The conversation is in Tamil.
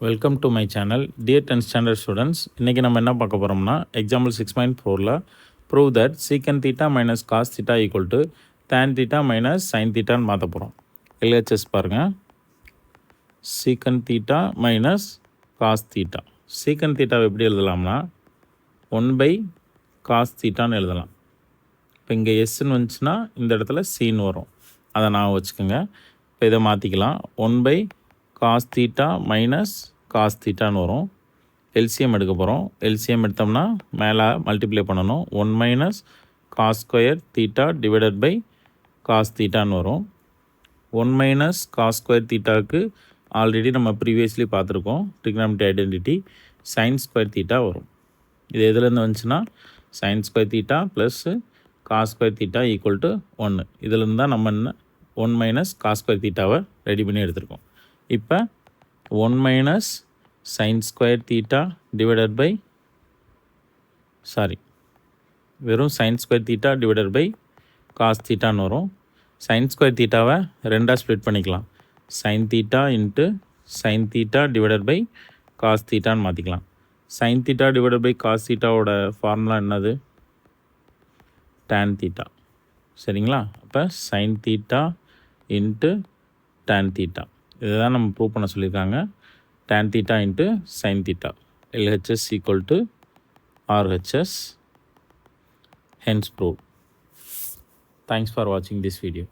Welcome to my channel dear 10th standard students. இன்றைக்கி நம்ம என்ன பார்க்க போகிறோம்னா எக்ஸாம்பிள் 6.4ல் prove that secant theta minus cos theta equal to tan theta minus sine தீட்டான்னு மாற்ற போகிறோம். எல்ஹெச்எஸ் பாருங்கள். சீக்கன் தீட்டா மைனஸ் காஸ் தீட்டா. சீக்கன் தீட்டாவை எப்படி எழுதலாம்னா 1 காஸ் தீட்டான்னு எழுதலாம். இப்போ இங்கே எஸ்ன்னு வந்துச்சுன்னா இந்த இடத்துல சீன் வரும், அதை நான் வச்சுக்கோங்க. இப்போ இதை மாற்றிக்கலாம். 1 காஸ் தீட்டா மைனஸ் காஸ் தீட்டான்னு வரும். எல்சிஎம் எடுக்க போகிறோம். எல்சிஎம் எடுத்தோம்னா மேலே மல்டிப்ளை பண்ணணும். 1 minus cos square theta divided by cos தீட்டான்னு வரும். 1 மைனஸ் காஸ் ஸ்கொயர் தீட்டாவுக்கு ஆல்ரெடி நம்ம ப்ரீவியஸ்லி பார்த்துருக்கோம், trigonometry identity sine square theta வரும். இது எதுலேருந்து வந்துச்சுன்னா sine square theta plus cos square theta equal to 1. இதுலேருந்து தான் நம்ம 1 மைனஸ் காஸ் ஸ்கொயர் தீட்டாவை ரெடி பண்ணி எடுத்திருக்கோம். இப்போ 1 minus sine square theta divided by வெறும் sine square theta divided by cos தீட்டான்னு வரும். சைன் ஸ்கொயர் தீட்டாவை ரெண்டாக ஸ்ப்ளிட் பண்ணிக்கலாம். Sine theta into sine theta divided by cos தீட்டான்னு மாற்றிக்கலாம். Sine theta divided by cos தீட்டாவோட ஃபார்முலா என்னது? Tan theta. சரிங்களா? அப்போ sine theta into tan theta, இதுதான் நம்ம ப்ரூவ் பண்ண சொல்லியிருக்காங்க. Tan theta into sine theta. LHS equal to RHS. Hence proved. Thanks for watching this video.